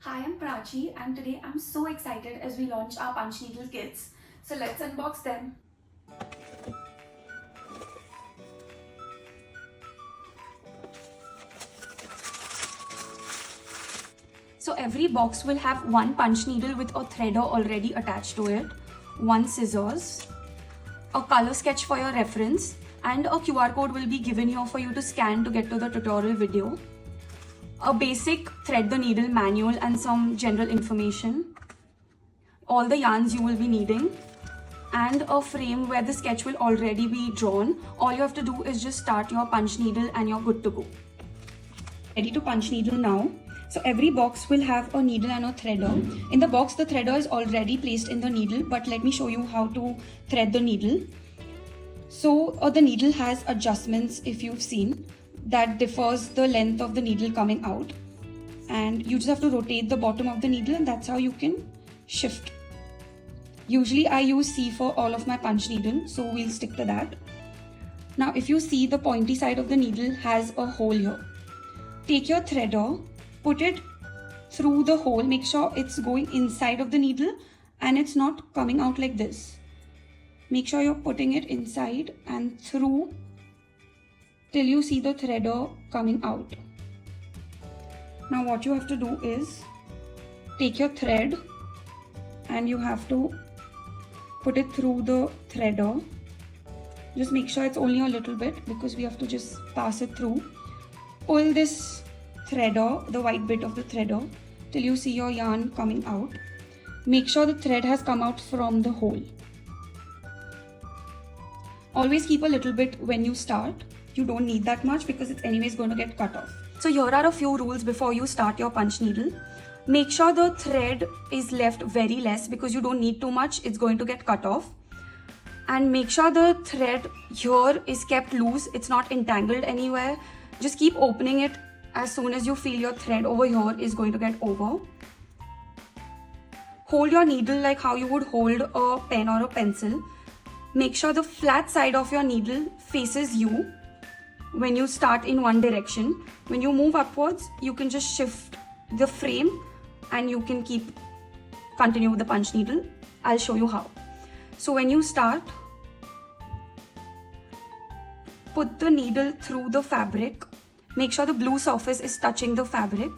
Hi, I'm Prachi and today I'm so excited as we launch our punch needle kits. So let's unbox them. So every box will have one punch needle with a threader already attached to it, one scissors, a color sketch for your reference, and a QR code will be given here for you to scan to get to the tutorial video. A basic thread the needle manual and some general information, all the yarns you will be needing, and a frame where the sketch will already be drawn. All you have to do is just start your punch needle and you're good to go. Ready to punch needle now. So every box will have a needle and a threader. In the box, the threader is already placed in the needle, but let me show you how to thread the needle. So the needle has adjustments, if you've seen, that differs the length of the needle coming out. And you just have to rotate the bottom of the needle and that's how you can shift. Usually I use C for all of my punch needle, so we'll stick to that. Now if you see, the pointy side of the needle has a hole here. Take your threader, put it through the hole, make sure it's going inside of the needle and it's not coming out like this. Make sure you're putting it inside and through till you see the threader coming out. Now what you have to do is take your thread and you have to put it through the threader. Just make sure it's only a little bit because we have to just pass it through. Pull this threader, the white bit of the threader, till you see your yarn coming out. Make sure the thread has come out from the hole. Always keep a little bit when you start. You don't need that much because it's anyways going to get cut off. So here are a few rules before you start your punch needle. Make sure the thread is left very less because you don't need too much, it's going to get cut off. And make sure the thread here is kept loose, it's not entangled anywhere. Just keep opening it as soon as you feel your thread over here is going to get over. Hold your needle like how you would hold a pen or a pencil. Make sure the flat side of your needle faces you when you start in one direction. When you move upwards, you can just shift the frame and you can continue with the punch needle. I'll show you how. So when you start, put the needle through the fabric. Make sure the blue surface is touching the fabric.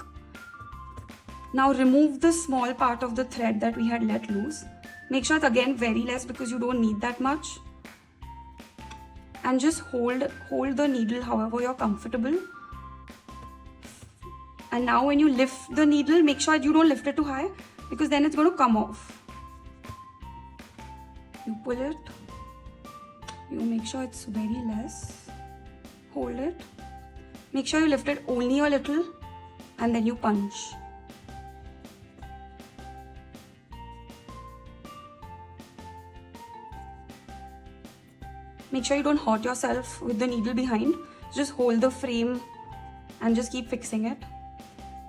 Now remove the small part of the thread that we had let loose. Make sure it's again very less because you don't need that much. And just hold the needle however you're comfortable. And now when you lift the needle, make sure you don't lift it too high because then it's going to come off. You pull it. You make sure it's very less. Hold it. Make sure you lift it only a little and then you punch. Make sure you don't hurt yourself with the needle behind. Just hold the frame and just keep fixing it.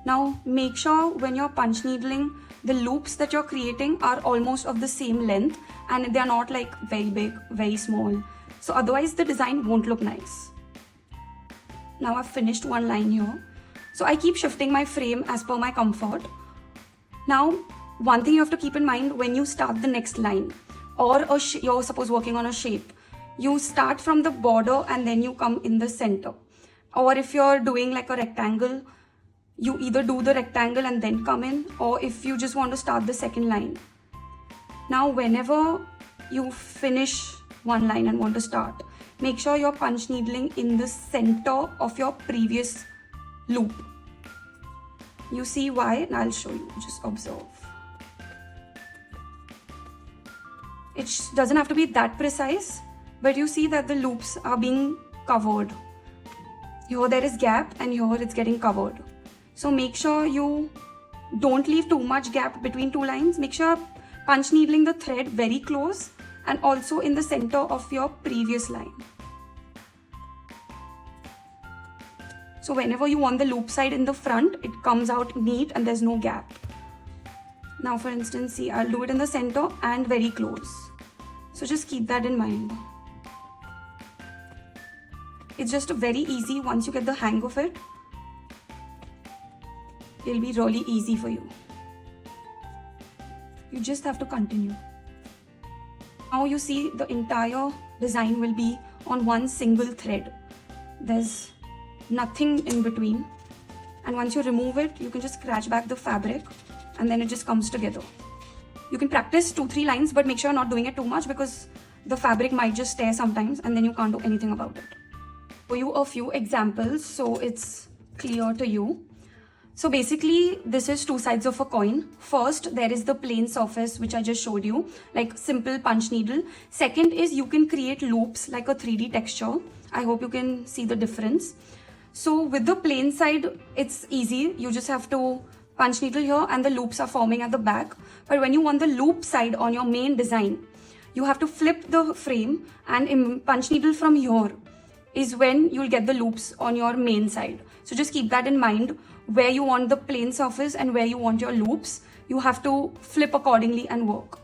Now make sure when you're punch needling, the loops that you're creating are almost of the same length and they're not like very big, very small. So otherwise the design won't look nice. Now I've finished one line here. So I keep shifting my frame as per my comfort. Now one thing you have to keep in mind when you start the next line or you're suppose working on a shape, you start from the border and then you come in the center. Or if you're doing like a rectangle, you either do the rectangle and then come in, or if you just want to start the second line. Now whenever you finish one line and want to start, make sure you're punch needling in the center of your previous loop. You see why? And I'll show you, just observe. It doesn't have to be that precise, but you see that the loops are being covered. Here there is gap and here it's getting covered. So make sure you don't leave too much gap between two lines. Make sure punch needling the thread very close and also in the center of your previous line. So whenever you want the loop side in the front, it comes out neat and there's no gap. Now for instance, see, I'll do it in the center and very close. So just keep that in mind. It's just very easy once you get the hang of it. it'll be really easy for you. You just have to continue. Now you see the entire design will be on one single thread. There's nothing in between. And once you remove it, you can just scratch back the fabric and then it just comes together. You can practice 2-3 lines, but make sure you're not doing it too much because the fabric might just tear sometimes and then you can't do anything about it. Show you a few examples so it's clear to you. So basically, this is two sides of a coin. First, there is the plain surface, which I just showed you, like simple punch needle. Second is you can create loops like a 3D texture. I hope you can see the difference. So with the plain side, it's easy. You just have to punch needle here and the loops are forming at the back. But when you want the loop side on your main design, you have to flip the frame and punch needle from here is when you'll get the loops on your main side. So just keep that in mind. Where you want the plain surface and where you want your loops, you have to flip accordingly and work.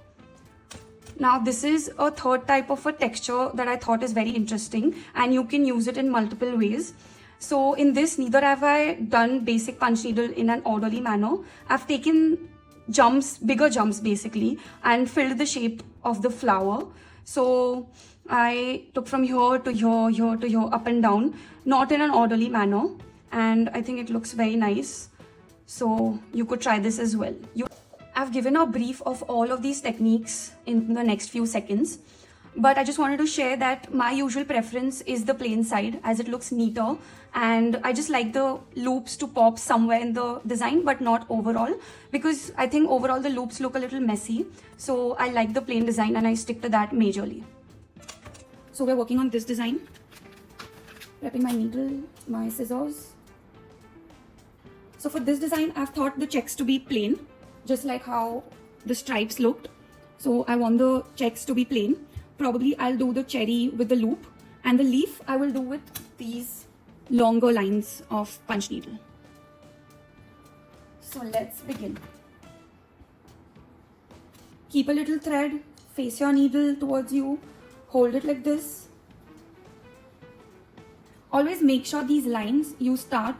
Now this is a third type of a texture that I thought is very interesting and you can use it in multiple ways. So in this, neither have I done basic punch needle in an orderly manner. I've taken jumps, bigger jumps basically, and filled the shape of the flower. So I took from here to here, here to here, up and down, not in an orderly manner. And I think it looks very nice. So you could try this as well. I've given a brief of all of these techniques in the next few seconds. But I just wanted to share that my usual preference is the plain side as it looks neater. And I just like the loops to pop somewhere in the design, but not overall. Because I think overall the loops look a little messy. So I like the plain design and I stick to that majorly. So we're working on this design. Prepping my needle, my scissors. So for this design, I've thought the checks to be plain, just like how the stripes looked. So I want the checks to be plain. Probably I'll do the cherry with the loop, and the leaf I will do with these longer lines of punch needle. So let's begin. Keep a little thread, face your needle towards you, hold it like this. Always make sure these lines you start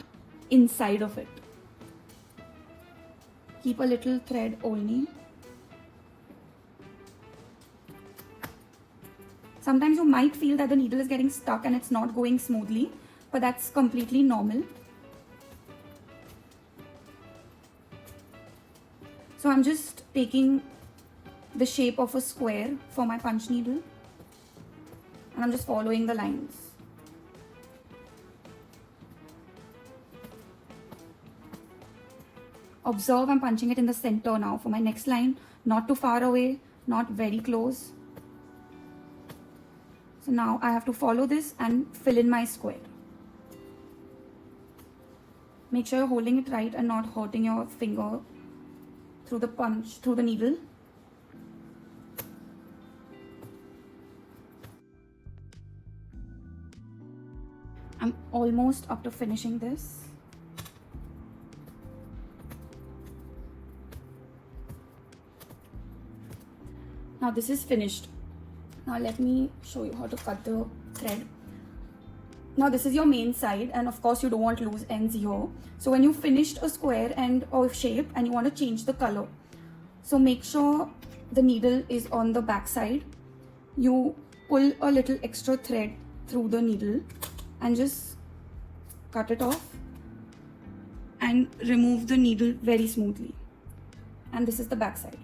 inside of it. Keep a little thread only. Sometimes you might feel that the needle is getting stuck and it's not going smoothly, but that's completely normal. So I'm just taking the shape of a square for my punch needle and I'm just following the lines. Observe I'm punching it in the center now for my next line, not too far away, not very close. So now I have to follow this and fill in my square. Make sure you're holding it right and not hurting your finger through the punch, through the needle. I'm almost up to finishing this. Now this is finished. Now let me show you how to cut the thread. Now this is your main side and of course you don't want loose ends here. So when you finished a square and or shape and you want to change the color, so make sure the needle is on the back side. You pull a little extra thread through the needle and just cut it off and remove the needle very smoothly. And this is the back side.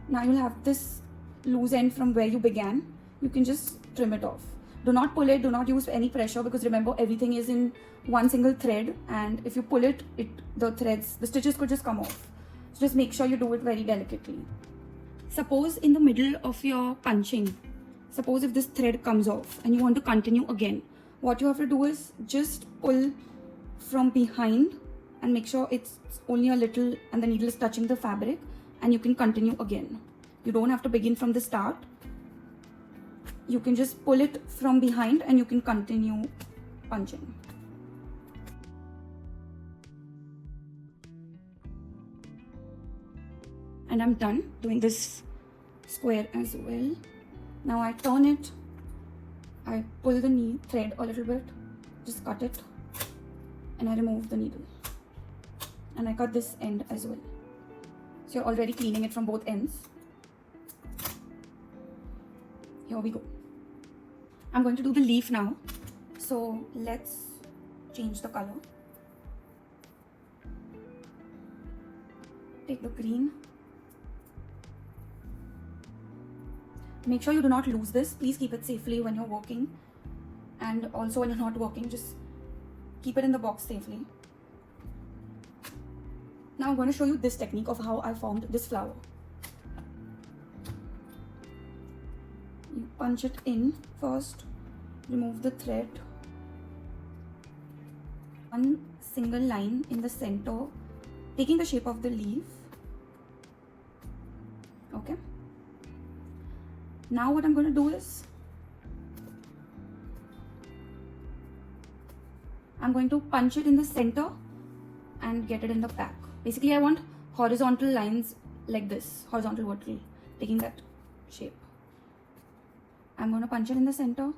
Now you'll have this loose end from where you began. You can just trim it off. Do not pull it, do not use any pressure because remember everything is in one single thread and if you pull it, the stitches could just come off. So just make sure you do it very delicately. Suppose in the middle of your punching, suppose if this thread comes off and you want to continue again, what you have to do is just pull from behind and make sure it's only a little and the needle is touching the fabric and you can continue again. You don't have to begin from the start. You can just pull it from behind and you can continue punching. And I'm done doing this square as well. Now I turn it, I pull the thread a little bit, just cut it and I remove the needle. and I cut this end as well. So you're already cleaning it from both ends. Here we go. I'm going to do the leaf now. So let's change the color. Take the green. Make sure you do not lose this. Please keep it safely when you're working. And also when you're not working, just keep it in the box safely. Now I'm going to show you this technique of how I formed this flower. You punch it in first, remove the thread. One single line in the center, taking the shape of the leaf. Okay. Now what I'm going to do is, I'm going to punch it in the center and get it in the back. Basically, I want horizontal lines like this, horizontal vertical, taking that shape. I'm going to punch it in the center,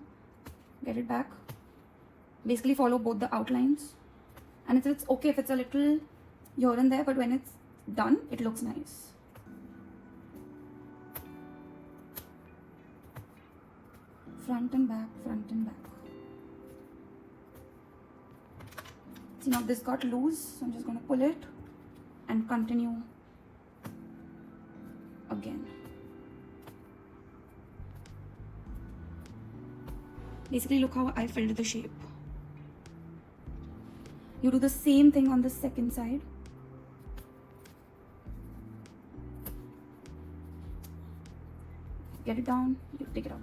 get it back. Basically, follow both the outlines. And it's okay if it's a little here and there, but when it's done, it looks nice. Front and back, front and back. See, now this got loose, so I'm just going to pull it and continue again. Basically, look how I filled the shape. You do the same thing on the second side. Get it down, you take it up.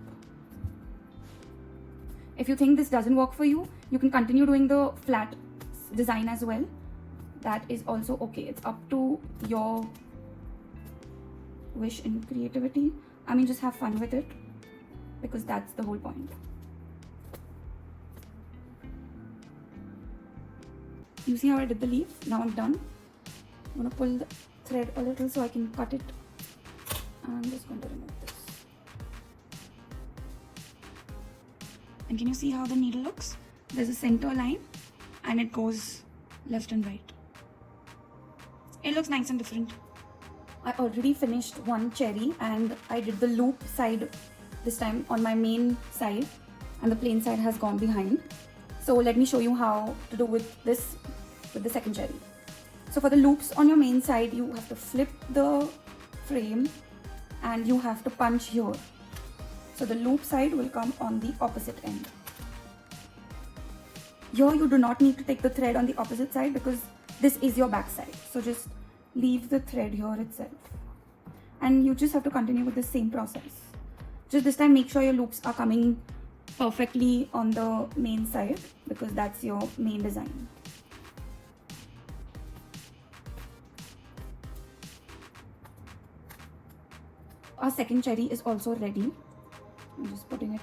If you think this doesn't work for you, you can continue doing the flat design as well. That is also okay. It's up to your wish and creativity. I mean, just have fun with it, because that's the whole point. You see how I did the leaf? Now I'm done. I'm going to pull the thread a little so I can cut it. I'm just going to remove this. And can you see how the needle looks? There's a center line and it goes left and right. It looks nice and different. I already finished one cherry and I did the loop side this time on my main side, and the plain side has gone behind. So let me show you how to do with this with the second cherry. So for the loops on your main side, you have to flip the frame and you have to punch here. So the loop side will come on the opposite end. Here you do not need to take the thread on the opposite side because this is your back side. So just leave the thread here itself. And you just have to continue with the same process. Just this time make sure your loops are coming perfectly on the main side because that's your main design. Our second cherry is also ready. I'm just putting it,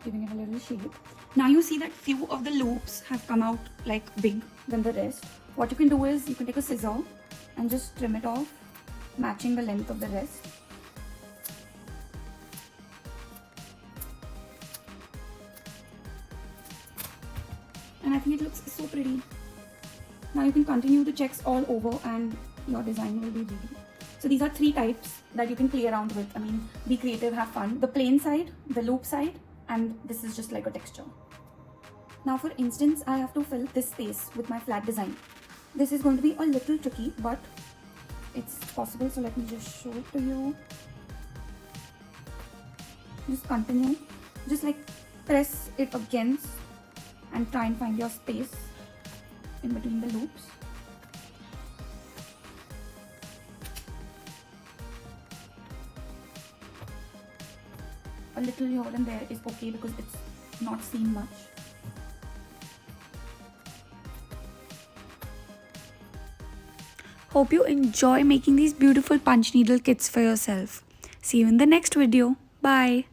giving it a little shape. Now you see that few of the loops have come out like big than the rest. What you can do is you can take a scissor and just trim it off, matching the length of the rest. And I think it looks so pretty. Now you can continue the checks all over and your design will be ready. So these are three types that you can play around with. I mean, be creative, have fun. The plain side, the loop side, and this is just like a texture. Now for instance, I have to fill this space with my flat design. This is going to be a little tricky, but it's possible. So let me just show it to you. Just continue. Just like press it against and try and find your space in between the loops. A little here and there is okay because it's not seen much. Hope you enjoy making these beautiful punch needle kits for yourself. See you in the next video. Bye.